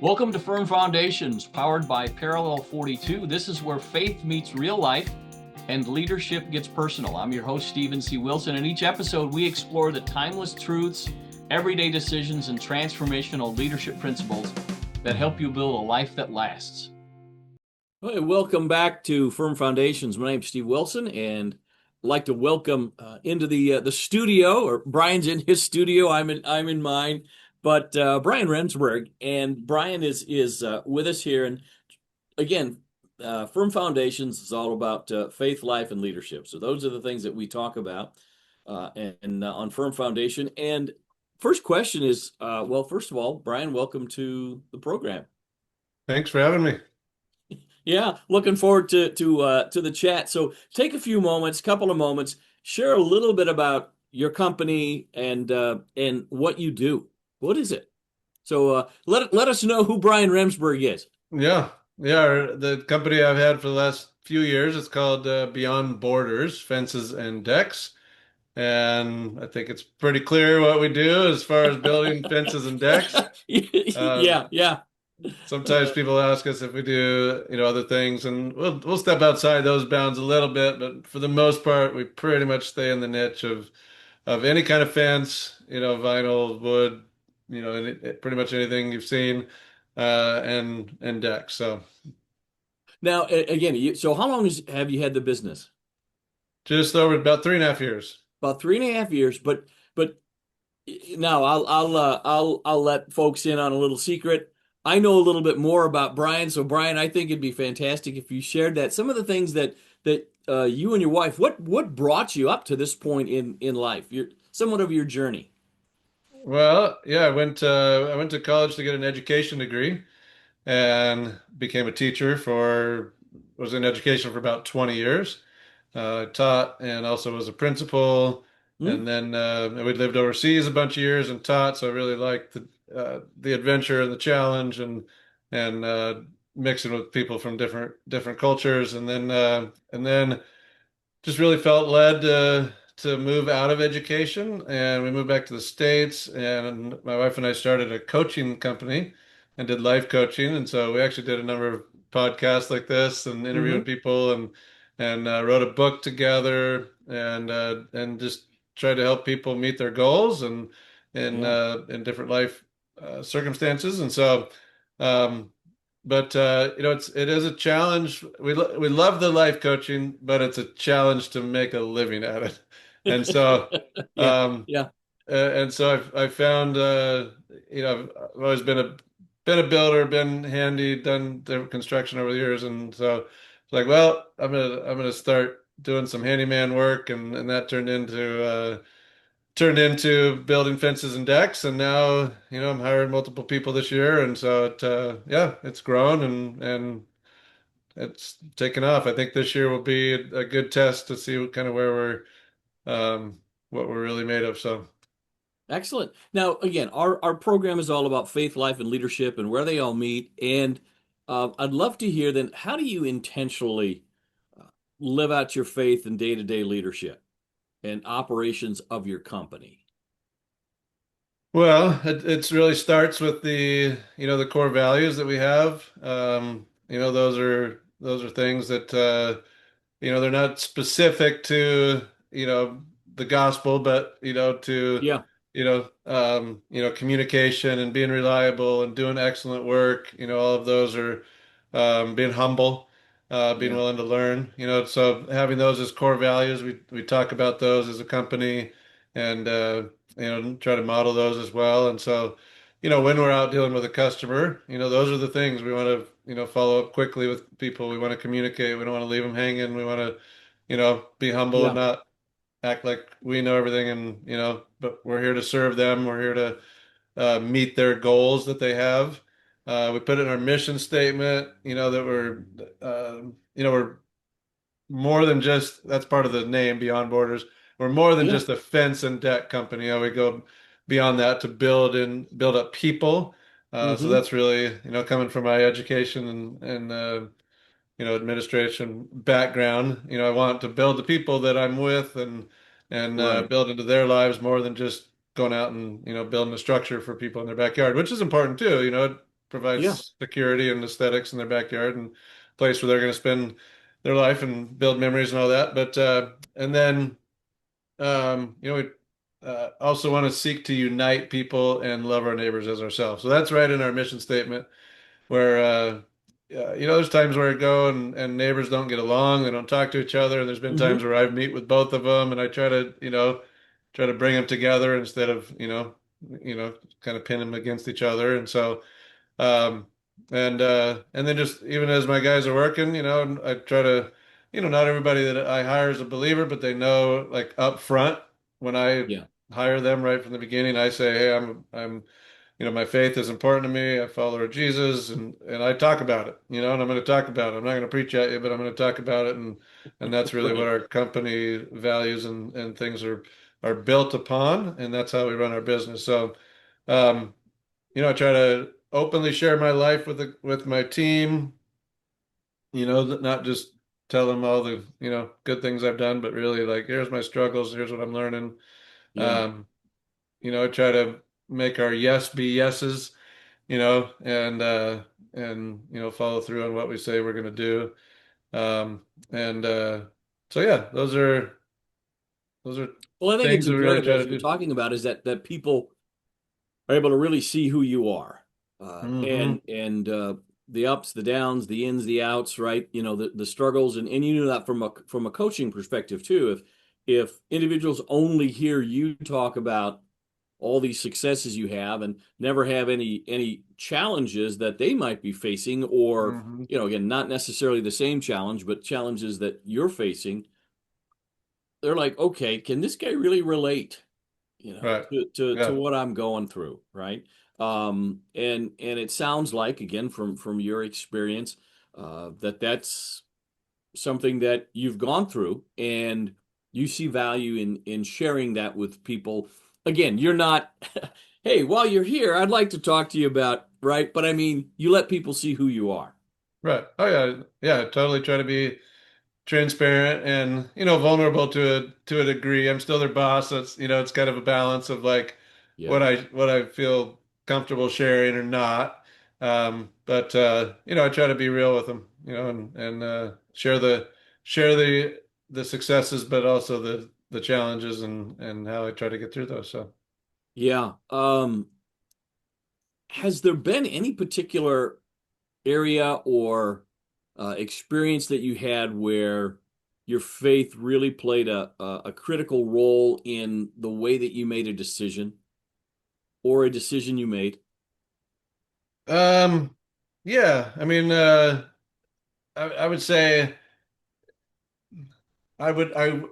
Welcome to Firm Foundations, powered by Parallel 42. This is where faith meets real life and leadership gets personal. I'm your host, Stephen C. Wilson, and each episode we explore the timeless truths, everyday decisions, and transformational leadership principles that help you build a life that lasts. Hey, welcome back to Firm Foundations. My name's Steve Wilson, and I'd like to welcome into the studio, or Brian's in his studio. I'm in mine. But Brian Remsburg, and Brian is with us here. And again, Firm Foundations is all about faith, life, and leadership. So those are the things that we talk about on Firm Foundation. And first question is, well, first of all, Brian, welcome to the program. Thanks for having me. Yeah, looking forward to the chat. So take a few moments, couple of moments, share a little bit about your company and what you do. What is it? So let us know who Brian Remsburg is. Yeah, yeah. The company I've had for the last few years, it's called Beyond Borders, Fences and Decks. And I think it's pretty clear what we do as far as building fences and decks. Um, Yeah, yeah. Sometimes Uh, people ask us if we do, other things, and we'll step outside those bounds a little bit, but for the most part, we pretty much stay in the niche of any kind of fence, vinyl, wood, pretty much anything you've seen, and decks. So Now, again, so how long have you had the business? just over about 3.5 years. About 3.5 years. But now I'll let folks in on a little secret. I know a little bit more about Brian. So Brian, I think it'd be fantastic if you shared that. Some of the things that you and your wife, what brought you up to this point in life? Your somewhat of your journey. Well, yeah, I went to college to get an education degree and became a teacher was in education for about 20 years. Taught and also was a principal. Hmm? And then we lived overseas a bunch of years and taught. So I really liked the adventure and the challenge and mixing with people from different cultures. And then just really felt led to move out of education, and we moved back to the States. And my wife and I started a coaching company and did life coaching. And so we actually did a number of podcasts like this and interviewing Hmm. people and wrote a book together and just tried to help people meet their goals and Yeah. in different life circumstances. And so um, but it is a challenge. We love the life coaching, but it's a challenge to make a living at it. And so Yeah. um Yeah. and so I found I've always been a builder, been handy, done the construction over the years, and so it's like, well, I'm gonna start doing some handyman work, and that turned into building fences and decks, and now I'm hiring multiple people this year, and so yeah, it's grown and it's taken off. I think this year will be a good test to see what kind of where what we're really made of. So Excellent. Now, again, our program is all about faith, life, and leadership and where they all meet. And I'd love to hear then, how do you intentionally uh, live out your faith in day-to-day leadership and operations of your company? well, it's really starts with the core values that we have. Those are things that they're not specific to, the gospel, but Yeah, communication and being reliable and doing excellent work. All of those are being humble, being yeah, willing to learn. So having those as core values, we talk about those as a company, and try to model those as well. And so, when we're out dealing with a customer, those are the things we want to follow up quickly with people. We want to communicate. We don't want to leave them hanging. We want to be humble and yeah, not act like we know everything. And but we're here to serve them. We're here to meet their goals that they have. We put it in our mission statement, that we're more than just, that's part of the name, Beyond Borders. We're more than yeah. just a fence and deck company. We go beyond that to build up people. So Hmm. that's really, coming from my education and administration background. I want to build the people that I'm with and Right. build into their lives more than just going out and building a structure for people in their backyard, which is important too. Yeah. provides security and aesthetics in their backyard and a place where they're going to spend their life and build memories and all that. But and then we also want to seek to unite people and love our neighbors as ourselves. So that's right in our mission statement. Where there's times where I go and neighbors don't get along, they don't talk to each other, and there's been times Hmm. where I meet with both of them, and I try to bring them together instead of kind of pin them against each other, and so um, and then just even as my guys are working, I try to, not everybody that I hire is a believer, but they know like up front when I Yeah. hire them right from the beginning, I say, hey, I'm my faith is important to me. I follow Jesus and I talk about it, and I'm going to talk about it. I'm not going to preach at you, but I'm going to talk about it. And that's really what Right. our company values and things are built upon. And that's how we run our business. So, um, I try to openly share my life with my team, not just tell them all the, good things I've done, but really like, here's my struggles. Here's what I'm learning. Yeah. Um, I try to make our yes be yeses, and follow through on what we say we're going to do. And so yeah, those are Well, I think it's things that we really imperative, try as to you're do. talking about, is that people are able to really see who you are, Hmm. and the ups, the downs, the ins, the outs, right? The struggles, and you know that from a coaching perspective too. If individuals only hear you talk about all these successes you have and never have any challenges that they might be facing, or Hmm. again, not necessarily the same challenge, but challenges that you're facing, they're like, okay, can this guy really relate, Right. to Yeah. what I'm going through, right? And it sounds like, again, from your experience, that's something that you've gone through, and you see value in sharing that with people. Again, you're not, hey, while you're here, I'd like to talk to you about, right? But I mean, you let people see who you are. Right. Oh yeah. Yeah. Totally try to be transparent and vulnerable to a degree. I'm still their boss, so it's kind of a balance of like Yeah. what I feel comfortable sharing or not. But I try to be real with them, and share the successes, but also the challenges and how I try to get through those. So. Yeah. Has there been any particular area or experience that you had where your faith really played a critical role in the way that you made a decision, or a decision you made? Um, yeah, I mean, I would say. I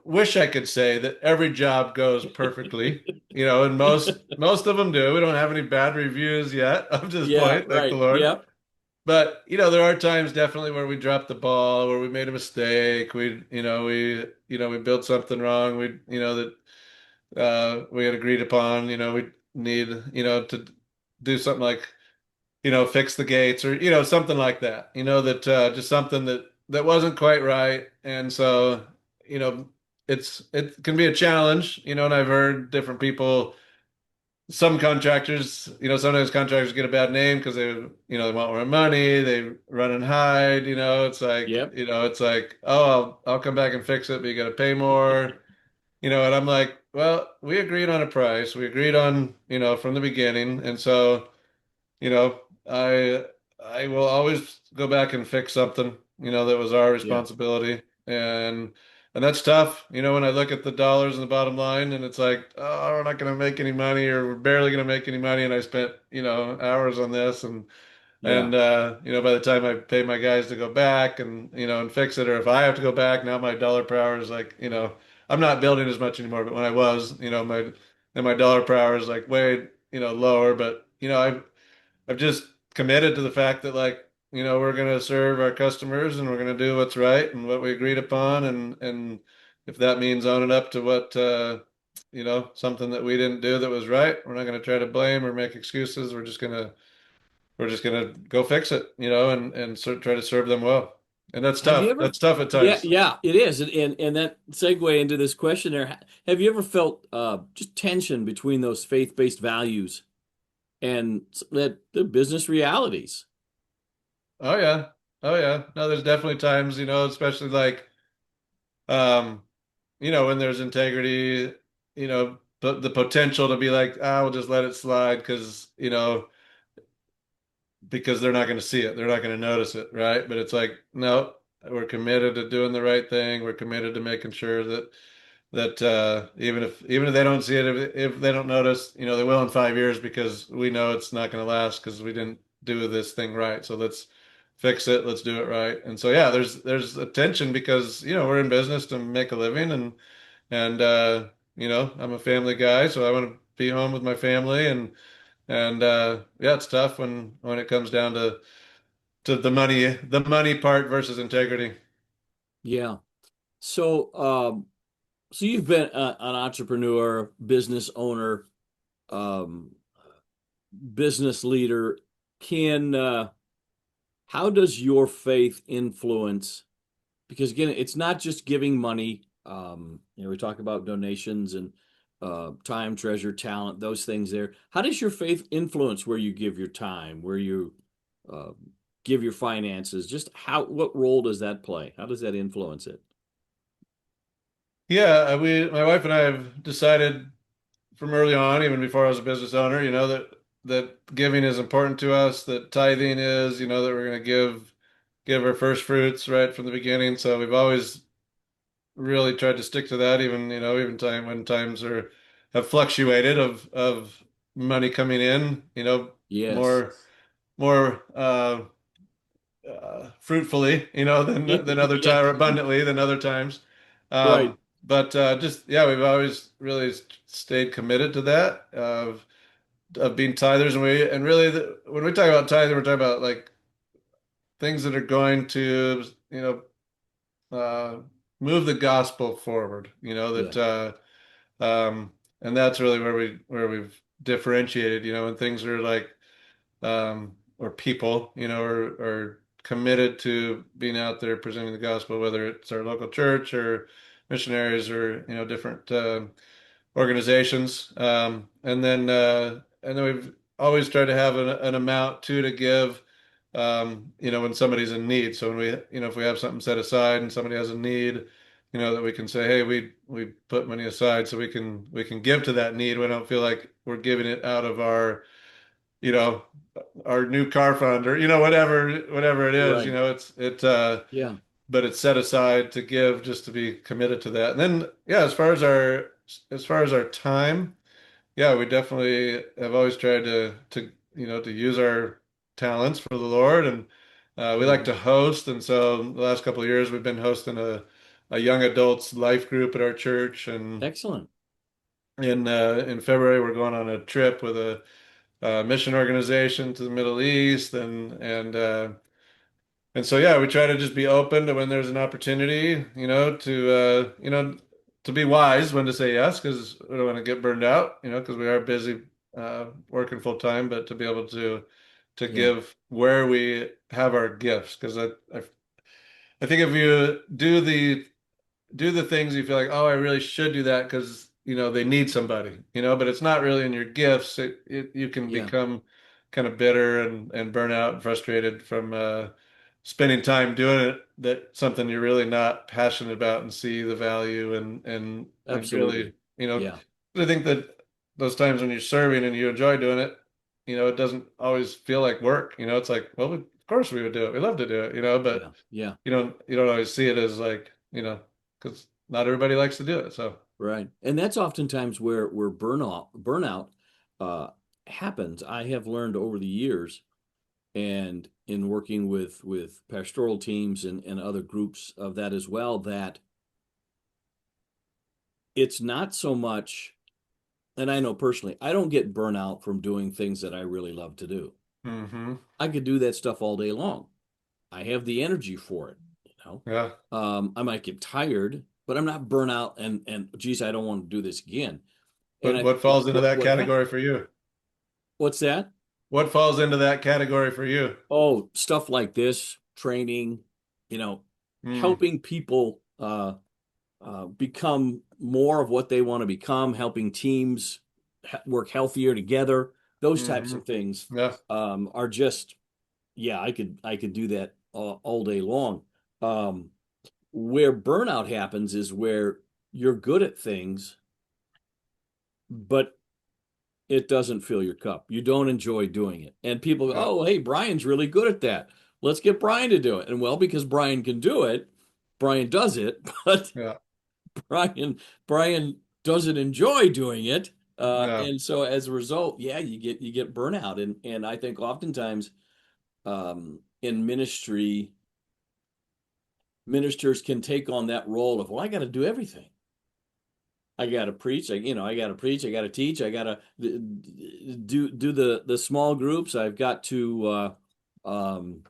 wish I could say that every job goes perfectly, and most of them do. We don't have any bad reviews yet up to this Yeah, point, thank the right. Lord. Yep. But there are times definitely where we dropped the ball, where we made a mistake. We built something wrong. We had agreed upon. We need to do something like fix the gates or something like that. That just something that wasn't quite right, and so you know it can be a challenge. And I've heard different people. Some contractors, sometimes contractors get a bad name because they want more money, they run and hide. Yep. It's like, oh, I'll come back and fix it, but you got to pay more. And I'm like, well, we agreed on a price, we agreed on, from the beginning, and so you know, I will always go back and fix something, that was our Yeah. responsibility. And that's tough, when I look at the dollars and the bottom line and it's like, oh, we're not going to make any money or we're barely going to make any money and I spent, hours on this Yeah. by the time I pay my guys to go back and fix it or if I have to go back, now my dollar per hour is like, I'm not building as much anymore, but when I was, my dollar per hour is like way, lower, but I've just committed to the fact that like, we're going to serve our customers and we're going to do what's right and what we agreed upon. And if that means owning up to what, something that we didn't do that was right, we're not going to try to blame or make excuses. We're just going to go fix it, try to serve them well. And that's Have you tough. ever? That's tough at Yeah, times. yeah, it is, and that segue into this question there. Have you ever felt just tension between those faith-based values? and that the business realities. Oh yeah. Oh yeah. No, there's definitely times, especially like um, when there's integrity, but the potential to be like, we'll just let it slide because they're not going to see it. They're not going to notice it, right? But it's like, no, we're committed to doing the right thing. We're committed to making sure that even if they don't see it, if they don't notice, they will in 5 years because we know it's not going to last because we didn't do this thing right. So let's fix it. Let's do it right. And so yeah, there's a tension because we're in business to make a living, and I'm a family guy, so I want to be home with my family, and yeah, it's tough when it comes down to the money part versus integrity. Yeah. So, so you've been an entrepreneur, business owner, um, business leader. Can How does your faith influence? Because again, it's not just giving money. We talk about donations and time, treasure, talent, those things there. How does your faith influence where you give your time, where you uh, give your finances? Just what role does that play? How does that influence it? Yeah, my wife and I have decided from early on, even before I was a business owner, that giving is important to us, that tithing is, that we're going to give our first fruits right from the beginning. So we've always really tried to stick to that, even when times have fluctuated of money coming in, Yes. more more fruitfully, than other Yeah. time, or abundantly than other times. Right. But just yeah, we've always really stayed committed to that of being tithers, and really when we talk about tithing, we're talking about like things that are going to uh, move the gospel forward. Yeah. And that's really where we've differentiated. When things are like or people, are committed to being out there presenting the gospel, whether it's our local church or missionaries or different organizations. And then we've always tried to have an amount too to give, when somebody's in need. So when if we have something set aside and somebody has a need, that we can say, hey, we put money aside so we can give to that need. We don't feel like we're giving it out of you know, our new car fund or whatever it is. Right. Yeah. But it's set aside to give just to be committed to that. And then yeah, as far as our time, yeah, we definitely have always tried to use our talents for the Lord, and we like Mhm. to host. And so the last couple of years we've been hosting a young adults life group at our church, and Excellent. in February we're going on a trip with a mission organization to the Middle East, and so yeah, we try to just be open to when there's an opportunity, to be wise when to say yes, because we don't want to get burned out, because we are busy working full time, but to be able to Yeah. give where we have our gifts, because I think if you do the things you feel like, oh, I really should do that because they need somebody, but it's not really in your gifts. You can Yeah. become kind of bitter and burn out and frustrated from spending time doing it, that something you're really not passionate about and see the value and Absolutely. really, Yeah. I think that those times when you're serving and you enjoy doing it, it doesn't always feel like work. It's like, well, of course we would do it. We love to do it, but Yeah. Yeah. you don't always see it as like, because not everybody likes to do it. So, Right. And that's oftentimes where burnout uh, happens. I have learned over the years and in working with pastoral teams and other groups of that as well, that it's not so much, and I know personally, I don't get burnout from doing things that I really love to do. hmm I could do that stuff all day long. I have the energy for it, you know. yeah. I might get tired, but I'm not burnout and geez, I don't want to do this again. And What I what think falls into that what happened? category for you? What's that? What falls into that category for you? Oh, stuff like this, training, you know, Mm. helping people become more of what they want to become, helping teams work healthier together. those types Hmm. of things Yeah. are just, yeah, I could do that all day long. Um, where burnout happens is where you're good at things, but it doesn't fill your cup. You don't enjoy doing it. And people go, Yeah. oh, hey, Brian's really good at that. Let's get Brian to do it. And well, because Brian can do it, Brian does it, but Yeah. Brian Brian doesn't enjoy doing it. Yeah. And so as a result, yeah, you get burnout. And I think oftentimes in ministry, ministers can take on that role of, well, I got to do everything. I got to preach. I got to preach. I got to teach. I got to do the small groups. I've got to um,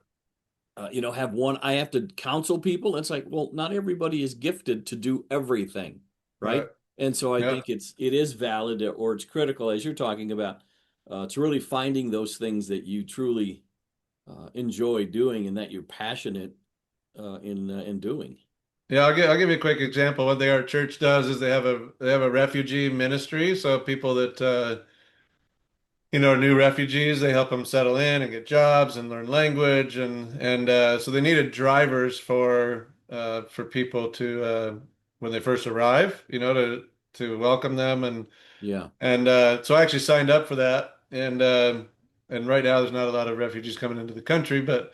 have one. I have to counsel people. It's like, well, not everybody is gifted to do everything, Right. right? And so I Yeah. think it is valid or it's critical as you're talking about. It's really finding those things that you truly enjoy doing and that you're passionate in doing. Yeah, I'll give you a quick example. What our church does is they have a refugee ministry. So people that new refugees, they help them settle in and get jobs and learn language, and so they needed drivers for people to when they first arrive, to welcome them, Yeah, and so I actually signed up for that, and right now there's not a lot of refugees coming into the country, but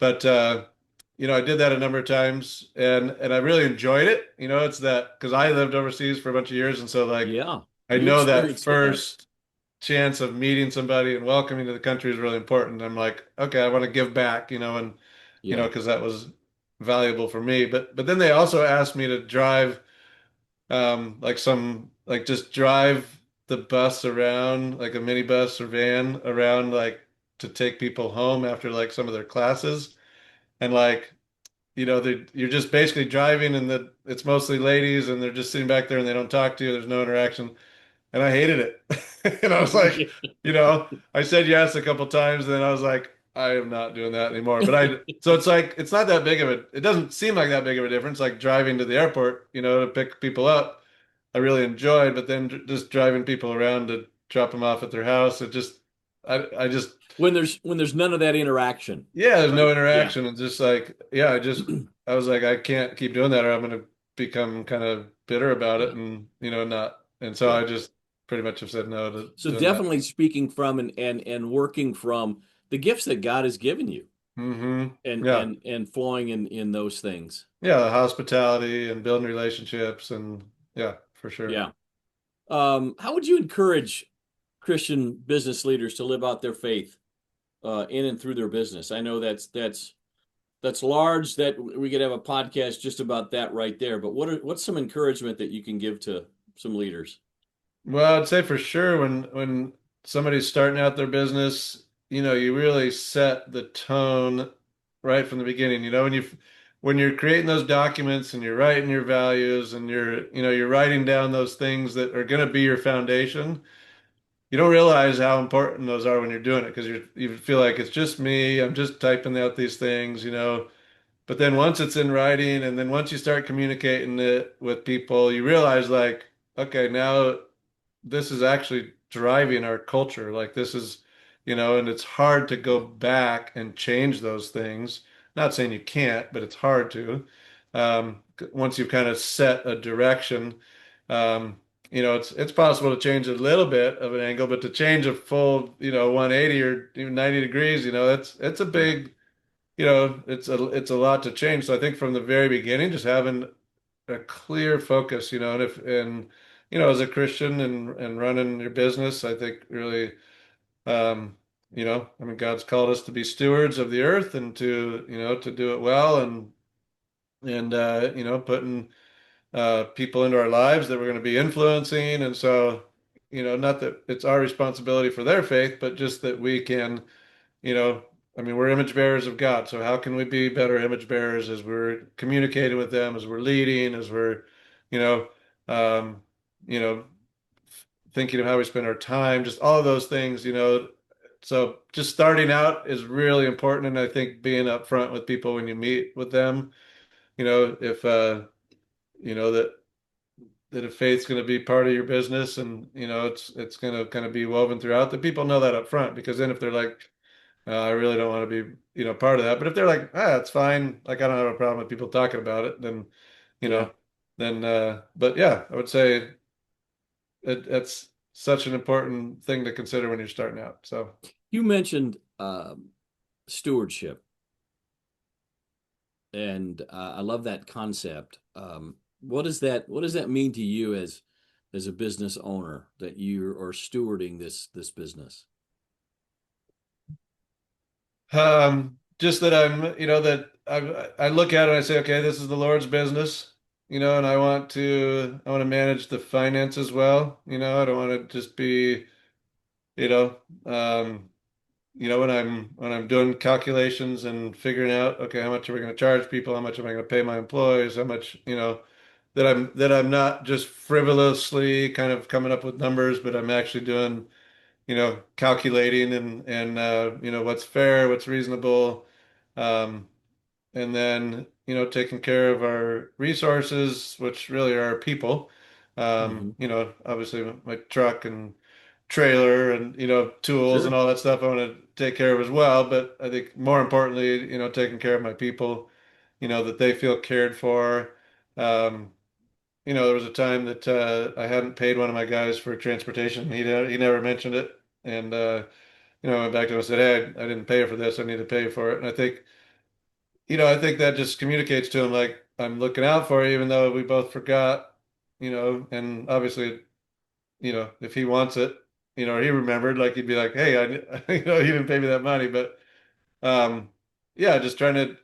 I did that a number of times, and I really enjoyed it. It's that because I lived overseas for a bunch of years, and so like yeah, I you know that experienced that. first chance of meeting somebody and welcoming to the country is really important. I'm like, okay, I want to give back, and Yeah. because that was valuable for me. But then they also asked me to drive, like just drive the bus around, like a minibus or van around, like to take people home after like some of their classes, and like. You're just basically driving, and it's mostly ladies, and they're just sitting back there, and they don't talk to you. There's no interaction, and I hated it. And I was like, I said yes a couple times, and then I was like, I am not doing that anymore. So it's like, it's not that big of it doesn't seem like that big of a difference, like driving to the airport, to pick people up. I really enjoyed, but then just driving people around to drop them off at their house, I just, When there's none of that interaction, yeah, there's no right? Yeah. interaction. It's just like, yeah, I was like, I can't keep doing that or I'm going to become kind of bitter about it Yeah. not. And so Yeah. I just pretty much have said no to So doing that. definitely speaking from and working from the gifts that God has given you Hmm. and Yeah. and and flowing in those things. Yeah. The hospitality and building relationships and yeah, for sure. Yeah. How would you encourage Christian business leaders to live out their faith in and through their business? I know that's large. That we could have a podcast just about that right there. But what's some encouragement that you can give to some leaders? Well, I'd say for sure when somebody's starting out their business, you really set the tone right from the beginning. When you're creating those documents and you're writing your values and you're writing down those things that are going to be your foundation, you don't realize how important those are when you're doing it because you feel like it's just me, I'm just typing out these things. But then once it's in writing and then once you start communicating it with people, you realize like, okay, now this is actually driving our culture. Like this is, and it's hard to go back and change those things. Not saying you can't, but it's hard to. Once you've kind of set a direction, it's possible to change a little bit of an angle, but to change a full, 180 or even 90 degrees, it's a Yeah. big, it's a lot to change. So I think from the very beginning, just having a clear focus, as a Christian and running your business, I think really, I mean, God's called us to be stewards of the earth and to do it well and putting people into our lives that we're going to be influencing. And so, not that it's our responsibility for their faith, but just that we can, you know, I mean, we're image bearers of God. So how can we be better image bearers as we're communicating with them, as we're leading, as we're, you know, um, you know, thinking of how we spend our time, just all of those things. So just starting out is really important. And I think being upfront with people when you meet with them, if, that that if faith's going to be part of your business, and it's going to kind of be woven throughout, that people know that up front. Because then if they're like, I really don't want to be part of that, but if they're like, it's fine, like I don't have a problem with people talking about it, then you Yeah. know then but yeah, I would say it's such an important thing to consider when you're starting out. So You mentioned stewardship, and I love that concept. What does that mean to you as a business owner, that you are stewarding this business? just that that I look at it and I say, okay, this is the Lord's business, and I want to manage the finances well. I don't want to just be, you know, um, when I'm doing calculations and figuring out, okay, how much are we going to charge people? How much am I going to pay my employees? How much, that I'm not just frivolously kind of coming up with numbers, but I'm actually doing, calculating and what's fair, what's reasonable, um, and then taking care of our resources, which really are our people. Hmm. Obviously my truck and trailer and tools and Sure. all that stuff I want to take care of as well. But I think more importantly, taking care of my people, that they feel cared for. Um, there was a time that I hadn't paid one of my guys for transportation. He never mentioned it, and I went back to him and said, "Hey, I didn't pay for this. I need to pay for it." And I think that just communicates to him like I'm looking out for you, even though we both forgot. And obviously, if he wants it, or he remembered, like he'd be like, "Hey, he didn't pay me that money." But um, yeah, just trying to,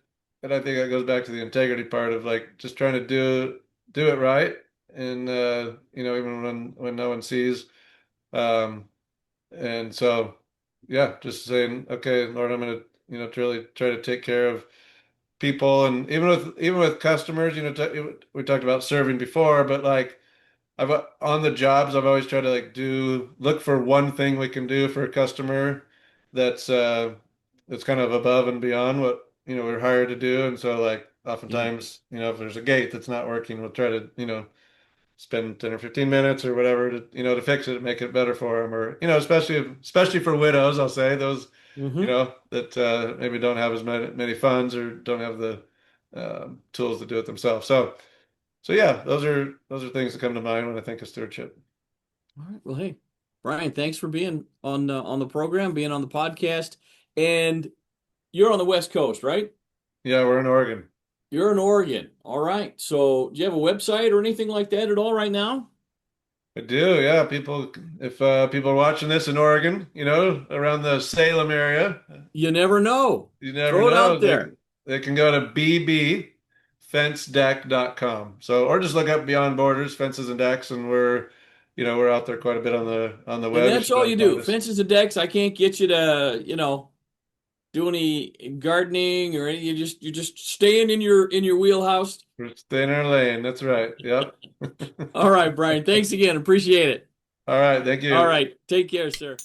and I think that goes back to the integrity part of like just trying to do it right, and even when no one sees, um, and so yeah, just saying, okay, Lord, I'm gonna to really try to take care of people, and even with customers, we talked about serving before, but like I've on the jobs, I've always tried to like look for one thing we can do for a customer that's kind of above and beyond what we're hired to do. And so like Yeah. oftentimes, if there's a gate that's not working, we'll try to spend 10 or 15 minutes or whatever to fix it, make it better for them, or especially for widows, I'll say those Hmm. that maybe don't have as many funds or don't have the tools to do it themselves. So yeah, those are things that come to mind when I think of stewardship. All right. Well, hey, Brian, thanks for being on the program, being on the podcast, and you're on the West Coast, right? Yeah, we're in Oregon. You're in Oregon. All right. So, do you have a website or anything like that at all right now? I do, yeah. If people are watching this in Oregon, around the Salem area, You never know. you never Throw it know. out They there. they can go to bbfencedeck.com. So, or just look up Beyond Borders Fences and Decks, and we're out there quite a bit on the And web. You that's should be all able you to find do. us. Fences and decks. I can't get you to, do any gardening or any, you're just staying in your wheelhouse. We're staying in our lane. That's right. Yep. All right, Brian. Thanks again. Appreciate it. All right. Thank All you. right. Take care, sir.